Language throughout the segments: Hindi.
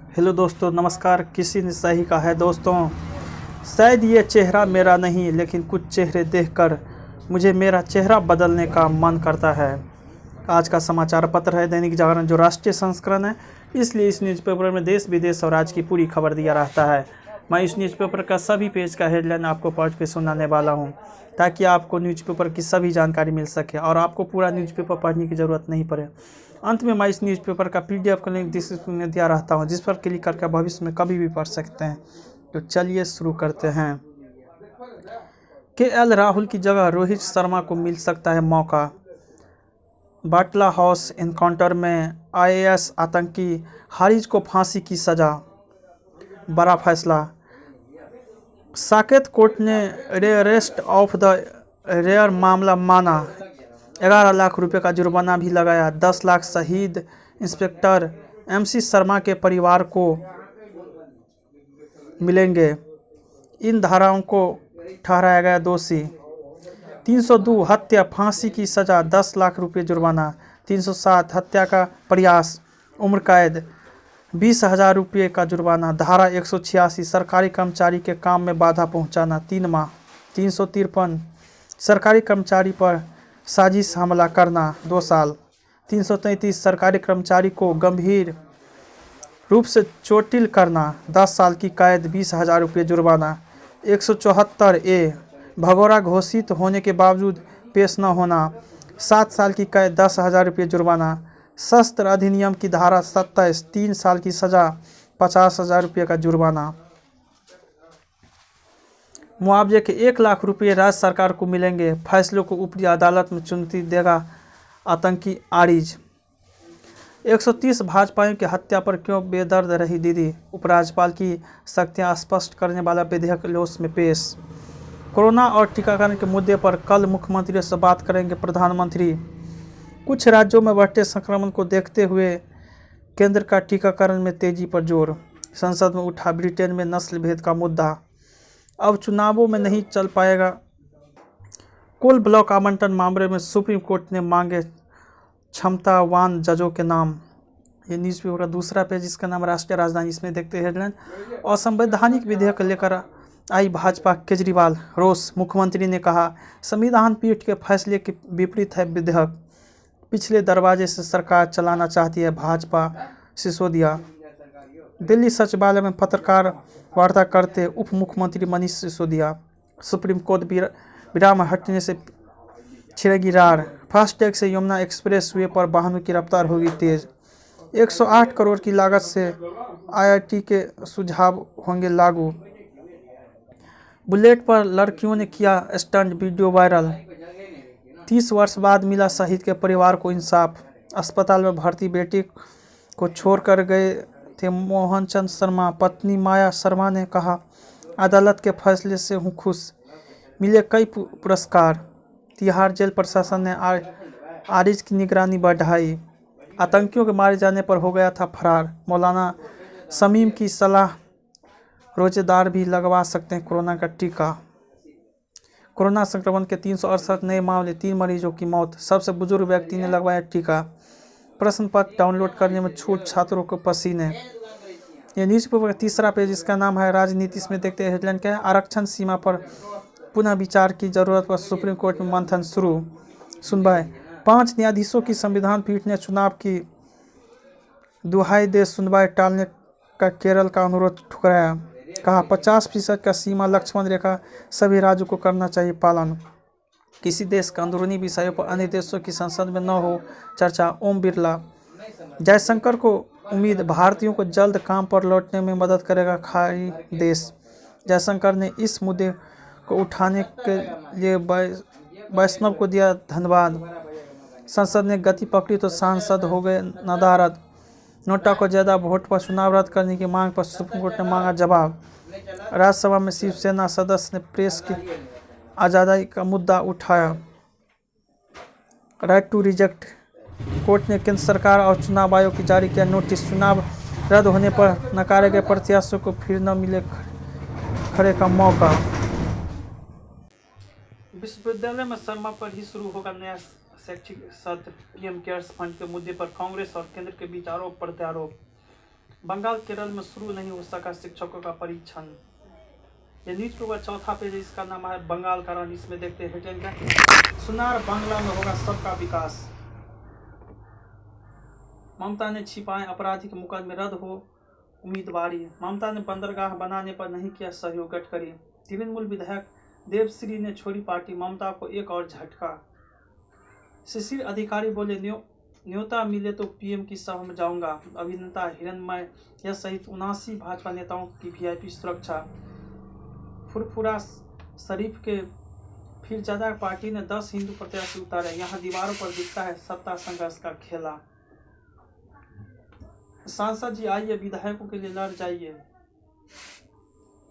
हेलो दोस्तों, नमस्कार। किसी ने सही कहा है दोस्तों, शायद ये चेहरा मेरा नहीं, लेकिन कुछ चेहरे देखकर मुझे मेरा चेहरा बदलने का मन करता है। आज का समाचार पत्र है दैनिक जागरण, जो राष्ट्रीय संस्करण है, इसलिए इस न्यूज़पेपर में देश विदेश और राज्य की पूरी खबर दिया रहता है। मैं इस न्यूज़पेपर का सभी पेज का हेडलाइन आपको पढ़ के सुनाने वाला हूँ, ताकि आपको न्यूज़पेपर की सभी जानकारी मिल सके और आपको पूरा न्यूज़पेपर पढ़ने की ज़रूरत नहीं पड़े। अंत में मैं इस न्यूज़पेपर का PDF का लिंक डिस्क्रिप्शन में दिया रहता हूँ, जिस पर क्लिक करके भविष्य में कभी भी पढ़ सकते हैं। तो चलिए शुरू करते हैं। KL राहुल की जगह रोहित शर्मा को मिल सकता है मौका। बाटला हाउस एनकाउंटर में IAS आतंकी हारिज को फांसी की सजा, बड़ा फैसला। साकेत कोर्ट ने रेअरेस्ट ऑफ द रेयर मामला माना, 11 लाख रुपए का जुर्माना भी लगाया। 10 लाख शहीद इंस्पेक्टर MC शर्मा के परिवार को मिलेंगे। इन धाराओं को ठहराया गया दोषी। 302 हत्या फांसी की सजा, 10 लाख रुपए जुर्माना। 307 हत्या का प्रयास, उम्र कैद, 20,000 रुपये का जुर्माना। धारा 186 सरकारी कर्मचारी के काम में बाधा पहुंचाना, 3 माह। 353 सरकारी कर्मचारी पर साजिश हमला करना, 2 साल। 333 सरकारी कर्मचारी को गंभीर रूप से चोटिल करना, 10 साल की कैद, 20,000 रुपये जुर्माना। 174A भगोड़ा घोषित होने के बावजूद पेश न होना, 7 साल की कैद, 10,000 रुपये जुर्माना। शस्त्र अधिनियम की धारा 27 3 साल की सजा, 50,000 रुपये का जुर्माना। मुआवजे के 1 लाख रुपये राज्य सरकार को मिलेंगे। फैसले को ऊपरी अदालत में चुनौती देगा आतंकी आरिज। 130 भाजपाइयों की हत्या पर क्यों बेदर्द रही दीदी, उपराज्यपाल की शक्तियां स्पष्ट करने वाला विधेयक लोस में पेश। कोरोना और टीकाकरण के मुद्दे पर कल मुख्यमंत्री से बात करेंगे प्रधानमंत्री। कुछ राज्यों में बढ़ते संक्रमण को देखते हुए केंद्र का टीकाकरण में तेजी पर जोर। संसद में उठा ब्रिटेन में नस्ल भेद का मुद्दा, अब चुनावों में नहीं चल पाएगा। कोल ब्लॉक आवंटन मामले में सुप्रीम कोर्ट ने मांगे क्षमतावान जजों के नाम। ये न्यूज़पेपर का दूसरा पेज, इसका नाम राष्ट्रीय राजधानी। इसमें देखते हैं हेडलाइन, असंवैधानिक विधेयक लेकर आई भाजपा, केजरीवाल रोष। मुख्यमंत्री ने कहा, संविधान पीठ के फैसले के विपरीत है विधेयक, पिछले दरवाजे से सरकार चलाना चाहती है भाजपा, सिसोदिया। दिल्ली सचिवालय में पत्रकार वार्ता करते उप मुख्यमंत्री मनीष सिसोदिया। सुप्रीम कोर्ट विराम हटने से छिड़ेगी रार, फास्टैग से यमुना एक्सप्रेस वे पर वाहनों की रफ्तार होगी तेज। 108 करोड़ की लागत से IIT के सुझाव होंगे लागू। बुलेट पर लड़कियों ने किया स्टंट, वीडियो वायरल। 30 वर्ष बाद मिला शहीद के परिवार को इंसाफ। अस्पताल में भर्ती बेटी को छोड़कर गए थे मोहन चंद शर्मा। पत्नी माया शर्मा ने कहा, अदालत के फैसले से हूँ खुश, मिले कई पुरस्कार। तिहाड़ जेल प्रशासन ने आरिज की निगरानी बढ़ाई। आतंकियों के मारे जाने पर हो गया था फरार। मौलाना शमीम की सलाह, रोजेदार भी लगवा सकते हैं कोरोना का टीका। कोरोना संक्रमण के 368 नए मामले, 3 मरीजों की मौत। सबसे बुजुर्ग व्यक्ति ने लगवाया टीका। प्रश्न पत्र डाउनलोड करने में छूट, छात्रों को पसीने। ये न्यूज़पेपर का तीसरा पेज, इसका नाम है राजनीति। इसमें देखते हैं हेडलाइन क्या है, आरक्षण सीमा पर पुनः विचार की जरूरत पर सुप्रीम कोर्ट में मंथन शुरू, सुनवाई। 5 न्यायाधीशों की संविधान पीठ ने चुनाव की दुहाई दे सुनवाई टालने का केरल का अनुरोध ठुकराया। कहा, 50% का सीमा लक्ष्मण रेखा सभी राज्यों को करना चाहिए पालन। किसी देश के अंदरूनी विषयों पर अन्य देशों की संसद में न हो चर्चा, ओम बिरला। जयशंकर को उम्मीद, भारतीयों को जल्द काम पर लौटने में मदद करेगा खाड़ी देश। जयशंकर ने इस मुद्दे को उठाने के लिए वैष्णव को दिया धन्यवाद। संसद ने गति पकड़ी तो सांसद हो गए नदारद। नोटा को ज़्यादा वोट पर चुनाव रद्द करने की मांग पर सुप्रीम कोर्ट ने मांगा जवाब। राज्यसभा में शिवसेना सदस्य ने प्रेस की आज़ादी का मुद्दा उठाया। राइट टू रिजेक्ट, कोर्ट ने केंद्र सरकार और चुनाव आयोग की जारी किया नोटिस। चुनाव रद्द होने पर नकारे गए प्रत्याशियों को फिर न मिले खड़े का मौका। विश्वविद्यालय में शर्मा पर ही शुरू होगा नया शैक्षिक सत्र। PM केयर्स फंड के मुद्दे पर कांग्रेस और केंद्र के बीच आरोप प्रत्यारोप। बंगाल केरल में शुरू नहीं हो सका शिक्षकों का परीक्षण। ये न्यूज पेपर चौथा पेज, इसका नाम है बंगाल का रण। इसमें देखते हैं हेडलाइन क्या, सुनार बांग्ला में होगा सबका विकास। ममता ने छिपाए आपराधिक मुकदमे, रद्द हो उम्मीदवारी। ममता ने बंदरगाह बनाने पर नहीं किया सहयोग, गडकरी। तृणमूल विधायक देवश्री ने छोड़ी पार्टी, ममता को एक और झटका। शिशिर अधिकारी बोले, न्योता मिले तो पीएम की सभा में जाऊंगा। अभिनेता हिरण्मय यश सहित 79 भाजपा नेताओं की वीआईपी सुरक्षा। फुरफुरा शरीफ के फिर ज्यादा, पार्टी ने 10 हिंदू प्रत्याशी उतारे। यहाँ दीवारों पर दिखता है सत्ता संघर्ष का खेला। सांसद जी आइए, विधायकों के लिए लड़ जाइए।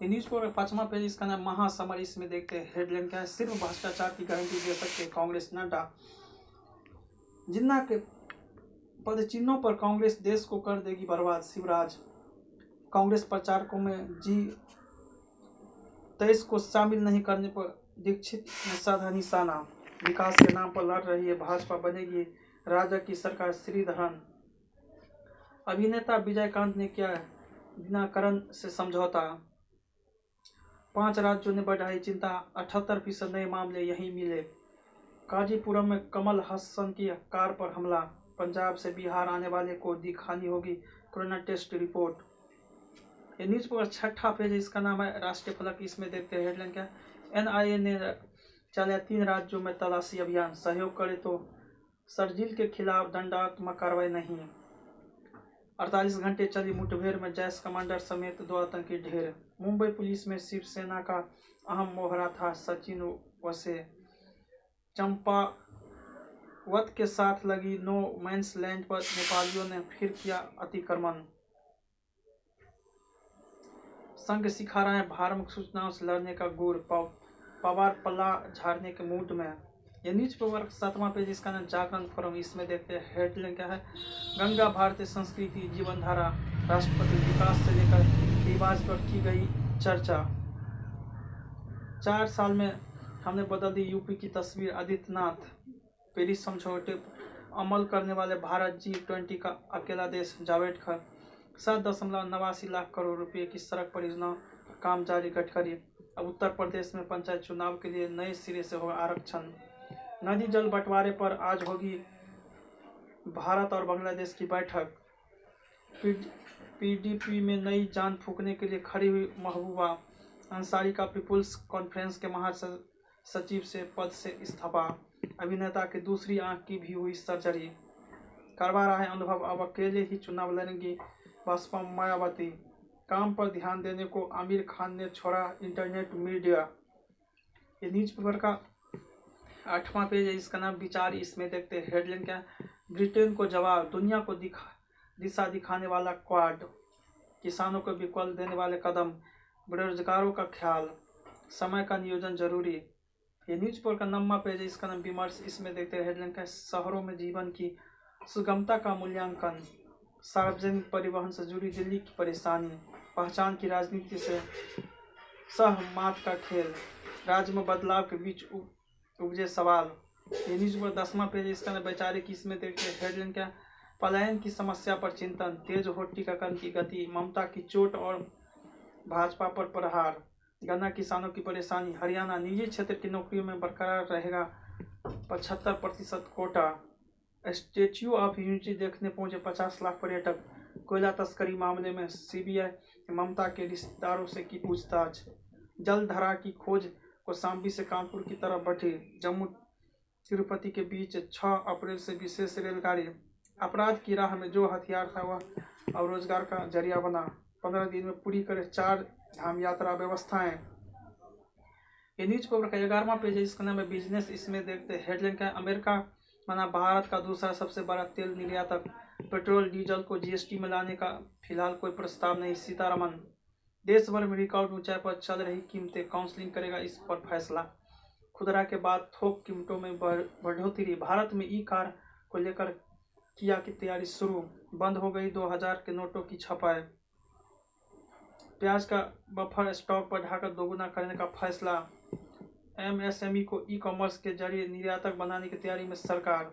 न्यूज पेपर 5वां पेज, इसका नाम महासमर। इसमें देखते हैं हेडलाइन क्या है, सिर्फ भ्रष्टाचार की गारंटी दे सकते कांग्रेस, नड्डा। जिन्ना के पद चिन्हों पर कांग्रेस देश को कर देगी बर्बाद, शिवराज। कांग्रेस प्रचारकों में G23 को शामिल नहीं करने पर दीक्षित ने साधा निशाना। विकास के नाम पर लड़ रही है भाजपा, बनेगी राजग की सरकार, श्रीधरन। अभिनेता विजयकांत ने किया दिनाकरन से समझौता। 5 राज्यों ने बढ़ाई चिंता, 78% नए मामले यहीं मिले। काजीपुरम में कमल हसन की कार पर हमला। पंजाब से बिहार आने वाले को दिखानी होगी कोरोना टेस्ट रिपोर्ट। ये न्यूज पेपर 6ठा पेज, इसका नाम है राष्ट्रीय फलक। इसमें देखते हैं हेडलाइन क्या, NIA ने चलाया 3 राज्यों में तलाशी अभियान, सहयोग करे तो शरजील के खिलाफ दंडात्मक कार्रवाई नहीं। 48 घंटे चली मुठभेड़ में जैश कमांडर समेत 2 आतंकी ढेर। मुंबई पुलिस में शिवसेना का अहम मोहरा था सचिन वसे। चंपावत के साथ लगी नो मैंस लैंड पर नेपालियों ने फिर किया अतिक्रमण। संघ सिखा रहे हैं धार्मिक सूचनाओं से लड़ने का गुर, पवार पल्ला झाड़ने के मूड में। ये न्यूज पेपर 7वां पेज, इसका नाम जागरण फोरम। इसमें देखते हैं हेडलाइन क्या है, गंगा भारतीय संस्कृति जीवनधारा, राष्ट्रपति विकास से लेकर रिवाज पर की गई चर्चा। 4 साल में हमने बदल दी यूपी की तस्वीर, आदित्यनाथ। पेरिस समझौते अमल करने वाले भारत G20 का अकेला देश, जावड़ेकर। 7.89 लाख करोड़ रुपए की सड़क परियोजना काम जारी, गडकरी। अब उत्तर प्रदेश में पंचायत चुनाव के लिए नए सिरे से होगा आरक्षण। नदी जल बंटवारे पर आज होगी भारत और बांग्लादेश की बैठक। PDP में नई जान फूंकने के लिए खड़ी हुई महबूबा अंसारी का पीपुल्स कॉन्फ्रेंस के महासचिव से पद से इस्तीफा। अभिनेता की दूसरी आंख की भी हुई सर्जरी। करवा रहा है अनुभव, अब अकेले ही चुनाव लड़ेंगी बसपा मायावती। काम पर ध्यान देने को आमिर खान ने छोड़ा इंटरनेट मीडिया। ये न्यूज पेपर का 8वां पेज है, इसका नाम विचार। इसमें देखते हैं हेडलाइन क्या, ब्रिटेन को जवाब, दुनिया को दिशा दिखाने वाला क्वाड, किसानों को विकल्प देने वाले कदम, बेरोजगारों का ख्याल, समय का नियोजन जरूरी। ये न्यूज पेपर का 9वां पेज है, इसका नाम विमर्श। इसमें देखते हैं हेडलाइन क्या, शहरों में जीवन की सुगमता का मूल्यांकन, सार्वजनिक परिवहन से जुड़ी दिल्ली की परेशानी, पहचान की राजनीति से सहमत का खेल, राज्य में बदलाव के बीच उपजे सवाल। ये न्यूज पर 10वां पेज, इसका नाम वैचारिक। इसमें देखते हैं हेडलाइन क्या, पलायन की समस्या पर चिंतन, तेज हो टीकाकरण की गति, ममता की चोट और भाजपा पर प्रहार, गन्ना किसानों की परेशानी, हरियाणा निजी क्षेत्र की नौकरियों में बरकरार रहेगा 75% कोटा। स्टैच्यू ऑफ यूनिटी देखने पहुंचे 50 लाख पर्यटक। कोयला तस्करी मामले में CBI ममता के रिश्तेदारों से की पूछताछ। जलधरा की खोज कौशाम्बी से कानपुर की तरफ बढ़ी। जम्मू तिरुपति के बीच 6 अप्रैल से विशेष रेलगाड़ी। अपराध की राह में जो हथियार था वह अब रोजगार का जरिया बना। 15 दिन में पूरी करे 4 धाम यात्रा व्यवस्थाएं। ये न्यूज पेपर का 11वां पेज है, इसका नाम है बिजनेस। इसमें देखते हेडलाइन क्या, अमेरिका बना भारत का दूसरा सबसे बड़ा तेल निर्यातक। पेट्रोल डीजल को GST में लाने का फिलहाल कोई प्रस्ताव नहीं, सीतारमन। देश भर में रिकॉर्ड ऊंचाई पर चल रही कीमतें, काउंसिलिंग करेगा इस पर फैसला। खुदरा के बाद थोक कीमतों में बढ़ोतरी। भारत में कार को लेकर किया की तैयारी शुरू, बंद हो गई 2000 के नोटों की छपाई। प्याज का बफर स्टॉक बढ़ाकर दोगुना करने का फैसला। MSME को ई-कॉमर्स के जरिए निर्यातक बनाने की तैयारी में सरकार।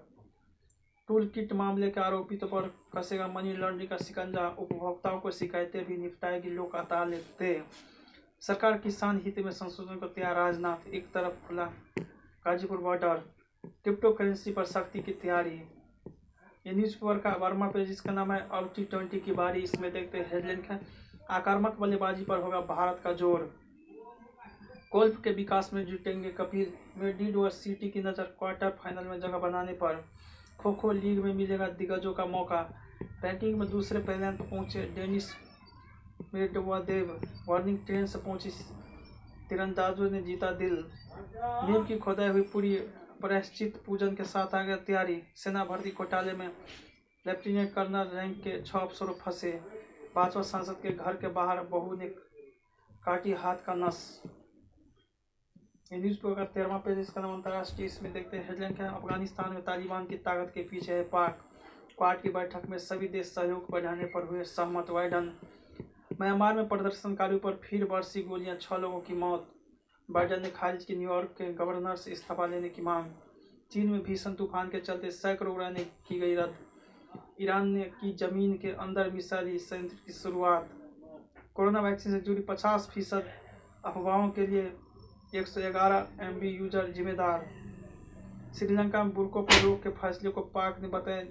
टूल किट मामले के आरोपितों पर कसेगा मनी लॉन्ड्रिंग का शिकंजा, उपभोक्ताओं को शिकायतें भी निपटाएगी लोक अदालतें। सरकार किसान हित में संशोधन को तैयार, राजनाथ। एक तरफ खुला गाजीपुर बॉर्डर, क्रिप्टो करेंसी पर सख्ती की तैयारी। ये न्यूज़पेपर का वर्मा पेज, इसका नाम है अब T20 की बारी। इसमें देखते हैं हेडलाइन है, आक्रामक बल्लेबाजी पर होगा भारत का जोर, गोल्फ के विकास में जुटेंगे कपिल। मेड्रिड व सिटी की नज़र क्वार्टर फाइनल में जगह बनाने पर। खो खो लीग में मिलेगा दिग्गजों का मौका। रैंकिंग में दूसरे पैदान पर पहुंचे डेनिस मेदवेदेव, वार्निंग ट्रेन से पहुंची तीरंदाजों ने जीता दिल। नीम की खोदाई हुई पूरी प्रायश्चित पूजन के साथ आ गया तैयारी। सेना भर्ती घोटाले में लेफ्टिनेंट कर्नल रैंक के 6 अफसर फंसे। भाजपा सांसद के घर के बाहर बहू ने काटी हाथ का नस। न्यूज़पेपर का 13वां पेज, इसका नाम अंतर्राष्ट्रीय। इसमें देखते हैं हेडलाइन क्या है, अफगानिस्तान में तालिबान की ताकत के पीछे है पाक। क्वाड की बैठक में सभी देश सहयोग बढ़ाने पर हुए सहमत, बाइडन। म्यांमार में प्रदर्शनकारियों पर फिर बरसी गोलियां, 6 लोगों की मौत। बाइडन ने खारिज की न्यूयॉर्क के गवर्नर से इस्तीफा लेने की मांग। चीन में भीषण तूफान के चलते सैकड़ों उड़ानें की गई रद्द। ईरान ने की जमीन के अंदर मिसाइल संयंत्र की शुरुआत। कोरोना वैक्सीन से जुड़ी 50% अफवाहों के लिए 111 MB यूजर जिम्मेदार। श्रीलंका में बुर्कों पर रोक के फैसले को पाक ने बताया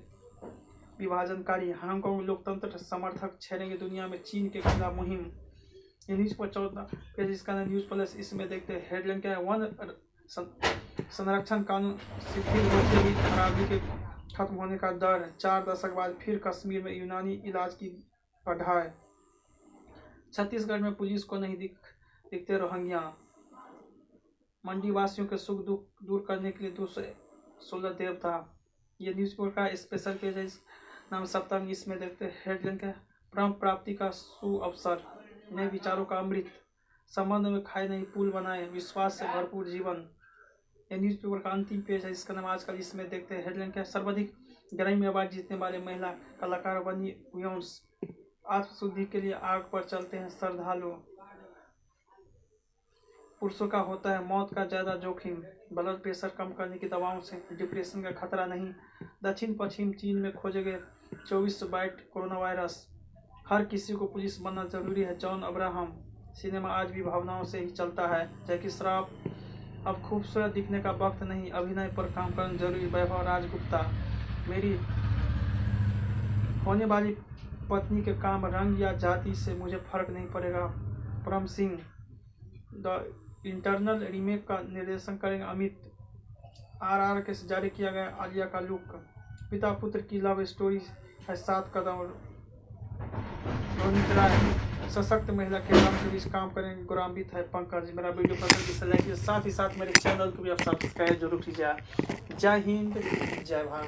विभाजनकारी। हांगकांग में लोकतंत्र समर्थक छेड़ेंगे दुनिया में चीन के खिलाफ मुहिम। ये न्यूज़ पर 14 पेज, इसका नाम न्यूज़ प्लस। इसमें देखते हैं हेडलाइन क्या है, वन संरक्षण कानून शिथिल होते ही खराबी के खत्म होने का डर। 4 दशक बाद फिर कश्मीर में यूनानी इलाज की बढ़ाई। छत्तीसगढ़ में पुलिस को नहीं दिखते रोहिंग्या। मंडी वासियों के सुख दुख दूर करने के लिए 216 देवता। ये न्यूज़पेपर का स्पेशल पेज है, नाम सप्तांग। इसमें देखते हैं हेडलाइन क्या है, ब्रह्म प्राप्ति का सुअवसर, नए विचारों का अमृत, संबंध में खाए नहीं पुल बनाए, विश्वास से भरपूर जीवन। ये न्यूज़पेपर का अंतिम पेज है, इसका नाम आजकल। इसमें देखते हैं हेडलाइन क्या है, सर्वाधिक ग्रैमी अवार्ड जीतने वाले महिला कलाकार बनी बियोंस। आत्मशुद्धि के लिए आग पर चलते हैं श्रद्धालु। पुरुषों का होता है मौत का ज़्यादा जोखिम, ब्लड प्रेशर कम करने की दवाओं से डिप्रेशन का खतरा नहीं। दक्षिण पश्चिम चीन में खोजे गए 24 बाइट कोरोना वायरस। हर किसी को पुलिस बनना जरूरी है, जॉन अब्राहम। सिनेमा आज भी भावनाओं से ही चलता है, जैकी श्रॉफ। अब खूबसूरत दिखने का वक्त नहीं, अभिनय पर काम करना जरूरी, वैभव राजगुप्ता। मेरी होने वाली पत्नी के काम, रंग या जाति से मुझे फर्क नहीं पड़ेगा, परम सिंह। द इंटरनल रीमेक का निर्देशन करेंगे अमित। RR के से जारी किया गया आलिया का लुक। पिता पुत्र की लव स्टोरी है 7 कदम। रोनित राय सशक्त महिला के नाम के बीच काम करेंगे, गौरवान्वित है पंकज। मेरा वीडियो पसंद लाइक, साथ ही साथ मेरे चैनल को भी आप सब्सक्राइब जरूर कीजिए। जय हिंद, जय भारत।